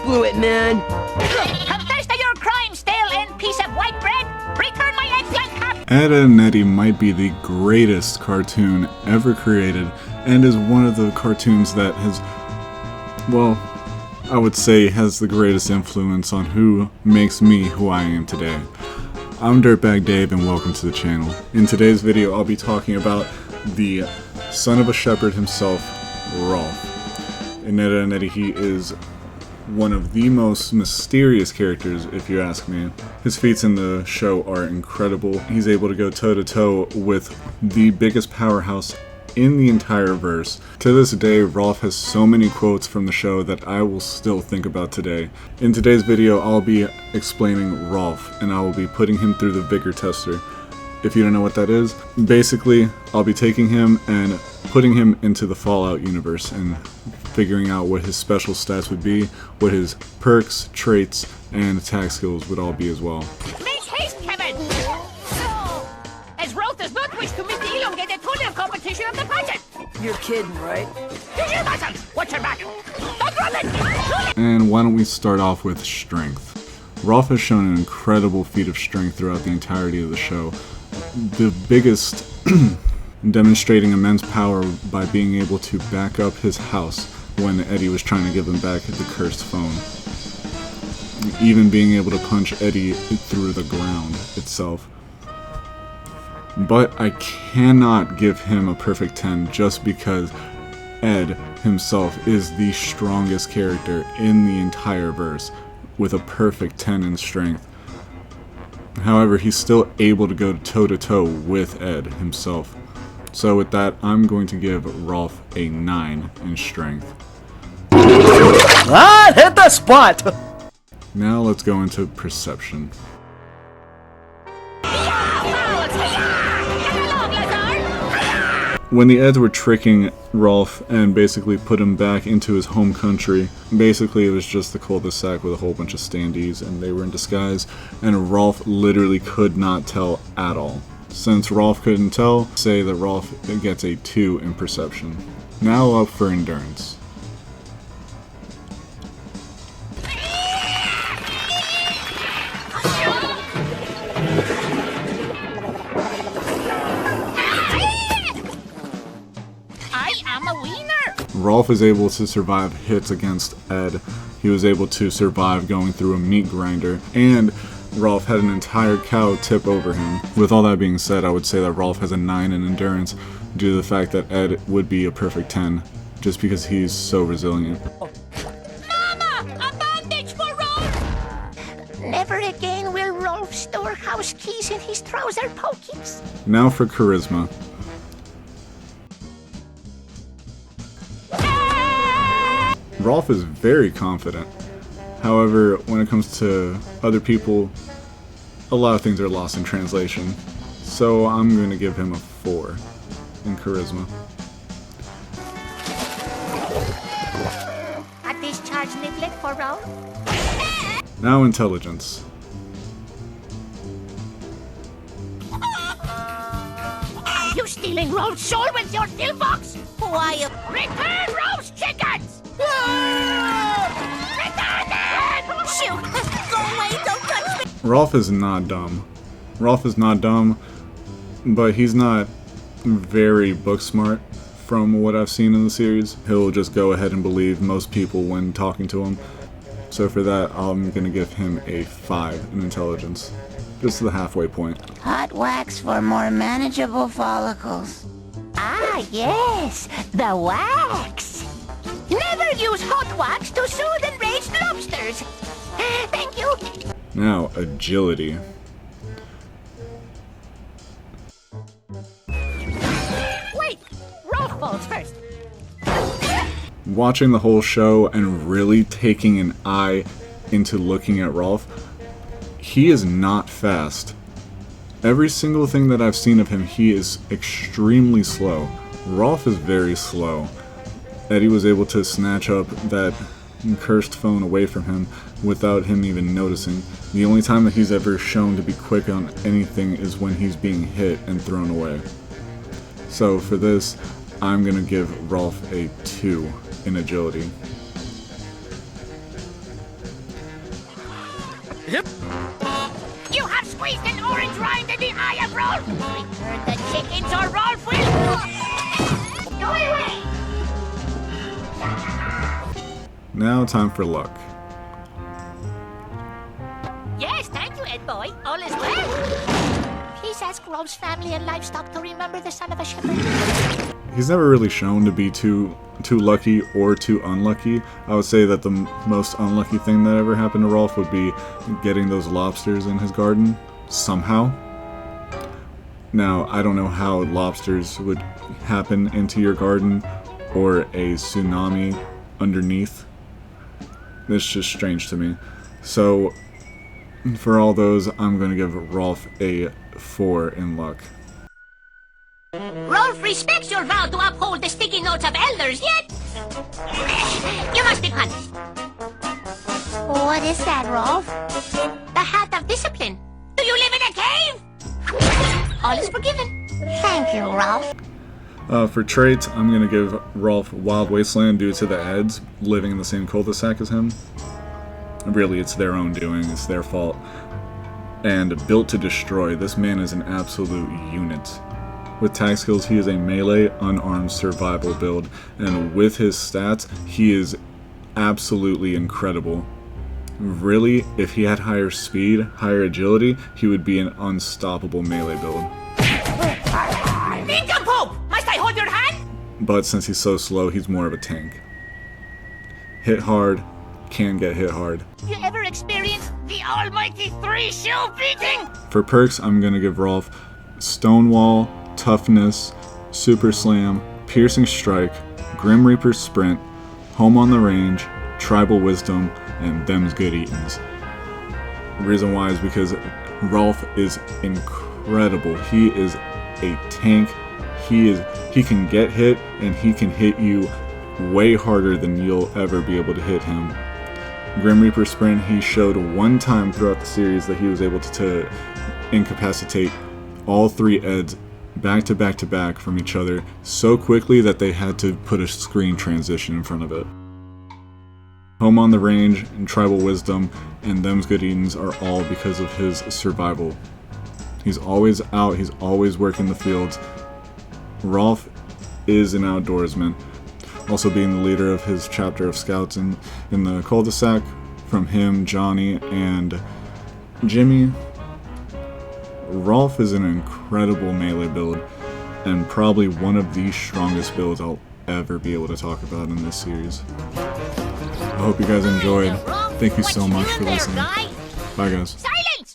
blew it, man. Confess to your crime, stale end piece of white bread! Return my eggplant cup! Ed, Edd n Eddy might be the greatest cartoon ever created, and is one of the cartoons that has, well, I would say has the greatest influence on who makes me who I am today. I'm Dirtbag Dave and welcome to the channel. In today's video I'll be talking about the son of a shepherd himself, Rolf. In Ed, Edd n Eddy, he is one of the most mysterious characters, if you ask me. His feats in the show are incredible. He's able to go toe-to-toe with the biggest powerhouse in the entire verse. To this day, Rolf has so many quotes from the show that I will still think about today. In today's video, I'll be explaining Rolf, and I will be putting him through the Vigor Tester. If you don't know what that is, basically, I'll be taking him and putting him into the Fallout universe and figuring out what his special stats would be, what his perks, traits, and attack skills would all be as well. Make haste, Kevin! As Rolf does not wish to meet the elongated toenail competition of the pageant! You're kidding, right? Use your muscles! What's your back? Don't run it! And why don't we start off with strength. Rolf has shown an incredible feat of strength throughout the entirety of the show. The biggest demonstrating immense power by being able to back up his house when Eddie was trying to give him back the cursed phone. Even being able to punch Eddie through the ground itself. But I cannot give him a perfect 10 just because Ed himself is the strongest character in the entire verse with a perfect 10 in strength. However, he's still able to go toe-to-toe with Ed himself. So with that, I'm going to give Rolf a 9 in strength. Ah, hit the spot! Now let's go into perception. When the Eds were tricking Rolf and basically put him back into his home country, basically it was just the cul-de-sac with a whole bunch of standees and they were in disguise, and Rolf literally could not tell at all. Since Rolf couldn't tell, say that Rolf gets a 2 in perception. Now up for endurance. Rolf is able to survive hits against Ed. He was able to survive going through a meat grinder, and Rolf had an entire cow tip over him. With all that being said, I would say that Rolf has a 9 in endurance due to the fact that Ed would be a perfect 10, just because he's so resilient. Mama! A bandage for Rolf! Never again will Rolf store house keys in his trouser pockets. Now for charisma. Rolf is very confident. However, when it comes to other people, a lot of things are lost in translation. So I'm going to give him a 4 in charisma. A discharge neglect for Rolf? Now intelligence. Are you stealing Rolf's soul with your pillbox? Why, return Rolf's chickens! Return them! Shoot! Go away, don't touch me! Rolf is not dumb. Rolf is not dumb, but he's not very book smart from what I've seen in the series. He'll just go ahead and believe most people when talking to him. So for that, I'm going to give him a 5 in intelligence. Just the halfway point. Hot wax for more manageable follicles. Ah, yes, the wax. Never use hot wax to soothe enraged lobsters. Thank you. Now, agility. Wait, Rolf falls first. Watching the whole show and really taking an eye into looking at Rolf, he is not fast. Every single thing that I've seen of him, he is extremely slow. Rolf is very slow. Eddie was able to snatch up that cursed phone away from him without him even noticing. The only time that he's ever shown to be quick on anything is when he's being hit and thrown away. So for this, I'm going to give Rolf a 2 in agility. You have squeezed an orange rind in the eye of Rolf! Return the chickens or Rolf will... Go away! Now time for luck. Yes, thank you, Ed Boy. All is well. Please ask Rolf's family and livestock to remember the son of a shepherd. He's never really shown to be too lucky or too unlucky. I would say that the most unlucky thing that ever happened to Rolf would be getting those lobsters in his garden somehow. Now, I don't know how lobsters would happen into your garden or a tsunami underneath. It's just strange to me. So, for all those, I'm going to give Rolf a 4 in luck. Rolf respects your vow to uphold the sticky notes of elders, yet... You must be punished. What is that, Rolf? The hat of discipline. Do you live in a cave? All is forgiven. Thank you, Rolf. For traits, I'm going to give Rolf Wild Wasteland due to the Eds living in the same cul-de-sac as him. Really, it's their own doing, it's their fault. And Built to Destroy, this man is an absolute unit. With tag skills, he is a melee, unarmed survival build, and with his stats, he is absolutely incredible. Really, if he had higher speed, higher agility, he would be an unstoppable melee build. Nincompoop! Must I hold your hand? But since he's so slow, he's more of a tank. Hit hard, can get hit hard. You ever experienced the almighty 3-shoe beating? For perks, I'm going to give Rolf Stonewall, Toughness, Super Slam, Piercing Strike, Grim Reaper Sprint, Home on the Range, Tribal Wisdom, and Them's Good Eatins. The reason why is because Rolf is incredible. He is a tank. He can get hit, and he can hit you way harder than you'll ever be able to hit him. Grim Reaper Sprint, he showed one time throughout the series that he was able to incapacitate all 3 Eds back to back to back from each other so quickly that they had to put a screen transition in front of it. Home on the Range and Tribal Wisdom and Them's Good Eatins are all because of his survival. He's always out, he's always working the fields. Rolf is an outdoorsman, also being the leader of his chapter of scouts in the cul-de-sac. From him, Johnny, and Jimmy, Rolf is an incredible melee build, and probably one of the strongest builds I'll ever be able to talk about in this series. I hope you guys enjoyed. Thank you so much for listening. Bye, guys. Silence!